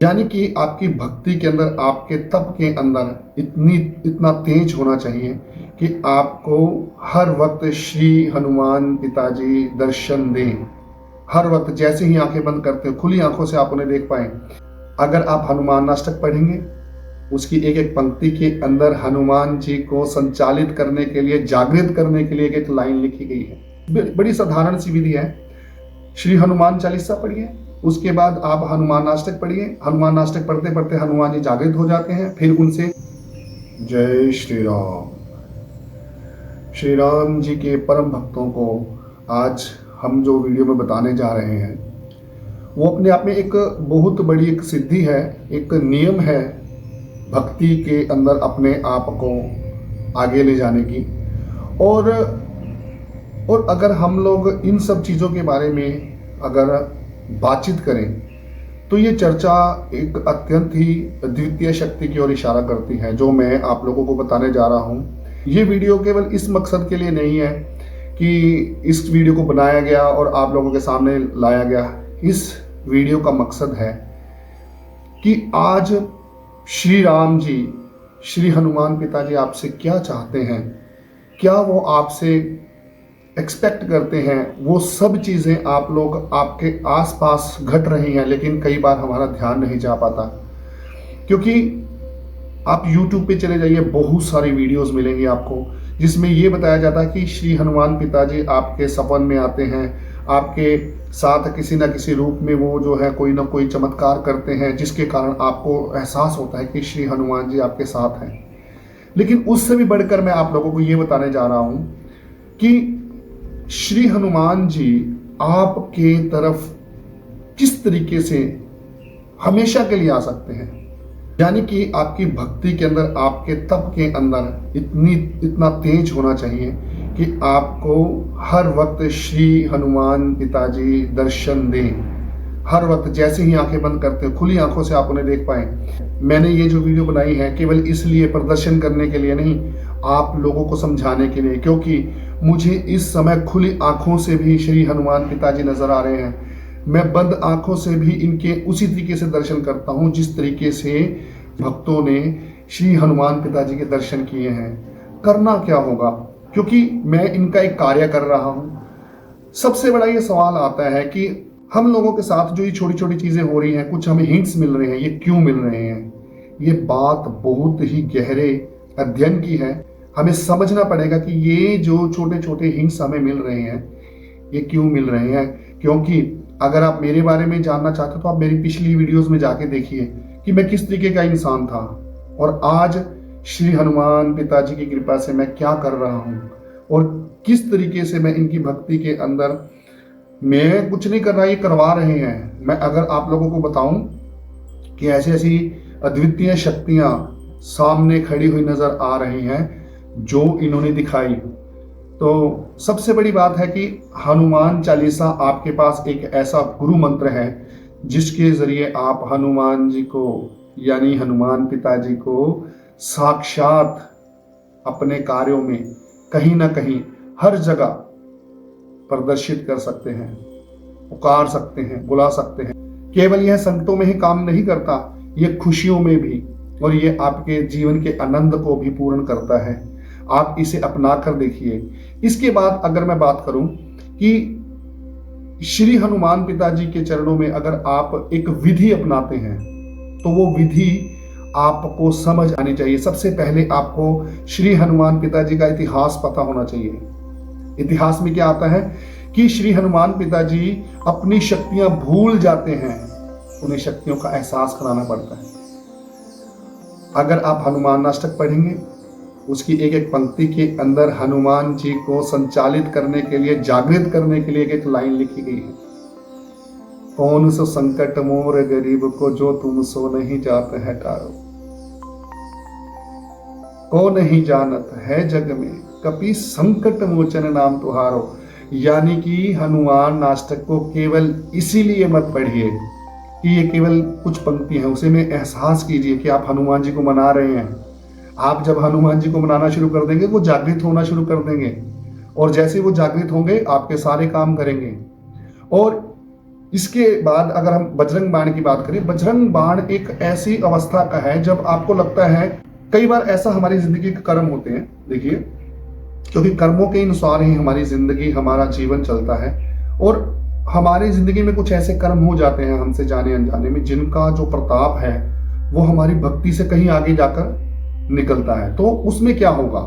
यानी कि आपकी भक्ति के अंदर, आपके तप के अंदर इतना तेज होना चाहिए कि आपको हर वक्त श्री हनुमान पिताजी दर्शन दें। हर वक्त जैसे ही आंखें बंद करते हो, खुली आंखों से आप उन्हें देख पाए। अगर आप हनुमान अष्टक पढ़ेंगे, उसकी एक एक पंक्ति के अंदर हनुमान जी को संचालित करने के लिए, जागृत करने के लिए एक एक लाइन लिखी गई है। बड़ी साधारण सी विधि है। श्री हनुमान चालीसा पढ़िए, उसके बाद आप हनुमान अष्टक पढ़िए। हनुमान अष्टक पढ़ते पढ़ते हनुमान जी जागृत हो जाते हैं। फिर उनसे जय श्री राम। श्री राम जी के परम भक्तों को आज हम जो वीडियो में बताने जा रहे हैं वो अपने आप में एक बहुत बड़ी एक सिद्धि है, एक नियम है भक्ति के अंदर अपने आप को आगे ले जाने की। और अगर हम लोग इन सब चीज़ों के बारे में अगर बातचीत करें तो ये चर्चा एक अत्यंत ही द्वितीय शक्ति की ओर इशारा करती है, जो मैं आप लोगों को बताने जा रहा हूँ। ये वीडियो केवल इस मकसद के लिए नहीं है कि इस वीडियो को बनाया गया और आप लोगों के सामने लाया गया। इस वीडियो का मकसद है कि आज श्री राम जी, श्री हनुमान पिताजी आपसे क्या चाहते हैं, क्या वो आपसे एक्सपेक्ट करते हैं। वो सब चीज़ें आप लोग आपके आसपास घट रही हैं, लेकिन कई बार हमारा ध्यान नहीं जा पाता। क्योंकि आप YouTube पे चले जाइए, बहुत सारी वीडियोस मिलेंगी आपको जिसमें ये बताया जाता है कि श्री हनुमान पिताजी आपके सपन में आते हैं, आपके साथ किसी न किसी रूप में वो जो है कोई ना कोई चमत्कार करते हैं, जिसके कारण आपको एहसास होता है कि श्री हनुमान जी आपके साथ हैं। लेकिन उससे भी बढ़कर मैं आप लोगों को ये बताने जा रहा हूँ कि श्री हनुमान जी आपके तरफ किस तरीके से हमेशा के लिए आ सकते हैं। यानी कि आपकी भक्ति के अंदर, आपके तप के अंदर इतना तेज होना चाहिए कि आपको हर वक्त श्री हनुमान पिताजी दर्शन दें। हर वक्त जैसे ही आंखें बंद करते हो, खुली आंखों से आप उन्हें देख पाए। मैंने ये जो वीडियो बनाई है केवल इसलिए, प्रदर्शन करने के लिए नहीं, आप लोगों को समझाने के लिए, क्योंकि मुझे इस समय खुली आंखों से भी श्री हनुमान पिताजी नजर आ रहे हैं। मैं बंद आंखों से भी इनके उसी तरीके से दर्शन करता हूं जिस तरीके से भक्तों ने श्री हनुमान पिताजी के दर्शन किए हैं। करना क्या होगा, क्योंकि मैं इनका एक कार्य कर रहा हूं। सबसे बड़ा ये सवाल आता है कि हम लोगों के साथ जो ये छोटी छोटी चीजें हो रही हैं, कुछ हमें हिंट्स मिल रहे हैं, ये क्यों मिल रहे हैं। ये बात बहुत ही गहरे अध्ययन की है। हमें समझना पड़ेगा कि ये जो छोटे छोटे हिंट्स हमें मिल रहे हैं, ये क्यों मिल रहे हैं। क्योंकि अगर आप मेरे बारे में जानना चाहते हो तो आप मेरी पिछली वीडियोस में जाके देखिए कि मैं किस तरीके का इंसान था और आज श्री हनुमान पिताजी की कृपा से मैं क्या कर रहा हूँ और किस तरीके से मैं इनकी भक्ति के अंदर, मैं कुछ नहीं कर रहा, ये करवा रहे हैं। मैं अगर आप लोगों को बताऊं कि ऐसी ऐसी अद्वितीय शक्तियां सामने खड़ी हुई नजर आ रही हैं जो इन्होंने दिखाई, तो सबसे बड़ी बात है कि हनुमान चालीसा आपके पास एक ऐसा गुरु मंत्र है जिसके जरिए आप हनुमान जी को, यानी हनुमान पिताजी को साक्षात अपने कार्यों में कहीं ना कहीं, हर जगह प्रदर्शित कर सकते हैं, पुकार सकते हैं, बुला सकते हैं। केवल यह संकटों में ही काम नहीं करता, ये खुशियों में भी, और ये आपके जीवन के आनंद को भी पूर्ण करता है। आप इसे अपना कर देखिए। इसके बाद अगर मैं बात करूं कि श्री हनुमान पिताजी के चरणों में अगर आप एक विधि अपनाते हैं तो वो विधि आपको समझ आनी चाहिए। सबसे पहले आपको श्री हनुमान पिताजी का इतिहास पता होना चाहिए। इतिहास में क्या आता है कि श्री हनुमान पिताजी अपनी शक्तियां भूल जाते हैं, उन्हें शक्तियों का एहसास कराना पड़ता है। अगर आप हनुमान अष्टक पढ़ेंगे, उसकी एक एक पंक्ति के अंदर हनुमान जी को संचालित करने के लिए, जागृत करने के लिए एक लाइन लिखी गई है। कौन सो संकट मोर गरीब को, जो तुम सो नहीं जात है टारो। को नहीं जानत है जग में, कपि संकट मोचन नाम तुहारो। यानी कि हनुमान अष्टक को केवल इसीलिए मत पढ़िए कि ये केवल कुछ पंक्ति है, उसे में एहसास कीजिए कि आप हनुमान जी को मना रहे हैं। आप जब हनुमान जी को मनाना शुरू कर देंगे, वो जागृत होना शुरू कर देंगे, और जैसे वो जागृत होंगे आपके सारे काम करेंगे। और इसके बाद अगर हम बजरंग बाण की बात करें, बजरंग बाण एक ऐसी अवस्था का है जब आपको लगता है, कई बार ऐसा हमारी जिंदगी के कर्म होते हैं, देखिए, क्योंकि कर्मों के अनुसार ही हमारी जिंदगी, हमारा जीवन चलता है, और हमारी जिंदगी में कुछ ऐसे कर्म हो जाते हैं हमसे जाने अनजाने में, जिनका जो प्रताप है वो हमारी भक्ति से कहीं आगे जाकर निकलता है। तो उसमें क्या होगा,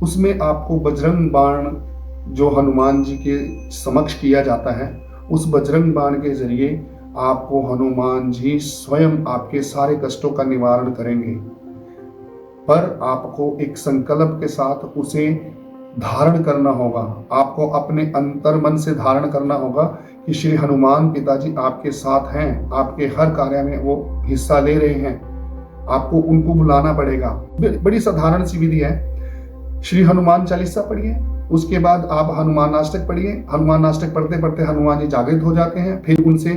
उसमें आपको बजरंग बाण जो हनुमान जी के समक्ष किया जाता है, उस बजरंग बाण के जरिए आपको हनुमान जी स्वयं आपके सारे कष्टों का निवारण करेंगे। पर आपको एक संकल्प के साथ उसे धारण करना होगा। आपको अपने अंतर मन से धारण करना होगा कि श्री हनुमान पिताजी आपके साथ हैं, आपके हर कार्य में वो हिस्सा ले रहे हैं, आपको उनको बुलाना पड़ेगा। बड़ी साधारण सी विधि है। श्री हनुमान चालीसा पढ़िए, उसके बाद आप हनुमान अष्टक पढ़िए। हनुमान अष्टक पढ़ते पढ़ते हनुमान जी जागृत हो जाते हैं। फिर उनसे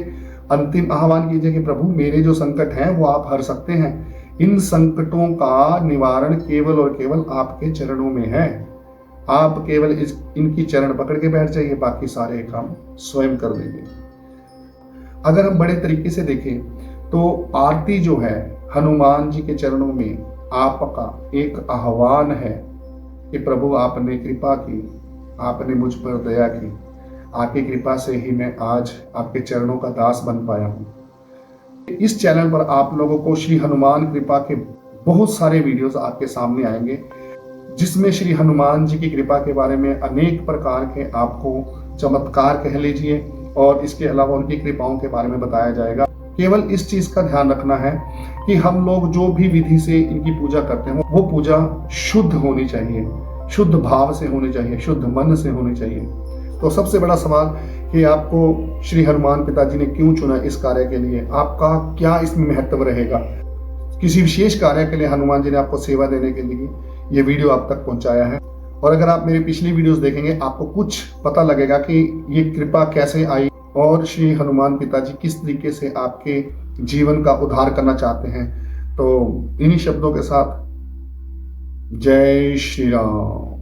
अंतिम आह्वान कीजिए कि प्रभु मेरे जो संकट हैं वो आप हर सकते हैं। इन संकटों का निवारण केवल और केवल आपके चरणों में है। आप केवल इनकी चरण पकड़ के बैठ जाइए, बाकी सारे काम स्वयं कर देंगे। अगर हम बड़े तरीके से देखें तो आरती जो है हनुमान जी के चरणों में आपका एक आह्वान है कि प्रभु आपने कृपा की, आपने मुझ पर दया की, आपकी कृपा से ही मैं आज आपके चरणों का दास बन पाया हूँ। इस चैनल पर आप लोगों को श्री हनुमान कृपा के बहुत सारे वीडियोस आपके सामने आएंगे, जिसमें श्री हनुमान जी की कृपा के बारे में अनेक प्रकार के आपको चमत्कार कह लीजिए, और इसके अलावा उनकी कृपाओं के बारे में बताया जाएगा। केवल इस चीज का ध्यान रखना है कि हम लोग जो भी विधि से इनकी पूजा करते हैं वो पूजा शुद्ध होनी चाहिए, शुद्ध भाव से होनी चाहिए, शुद्ध मन से होनी चाहिए। तो सबसे बड़ा सवाल कि आपको श्री हनुमान पिताजी ने क्यों चुना इस कार्य के लिए, आपका क्या इसमें महत्व रहेगा, किसी विशेष कार्य के लिए हनुमान जी ने आपको सेवा देने के लिए ये वीडियो आप तक पहुंचाया है। और अगर आप मेरी पिछली वीडियोस देखेंगे आपको कुछ पता लगेगा कि ये कृपा कैसे आई और श्री हनुमान पिताजी किस तरीके से आपके जीवन का उद्धार करना चाहते हैं। तो इन्हीं शब्दों के साथ जय श्री राम।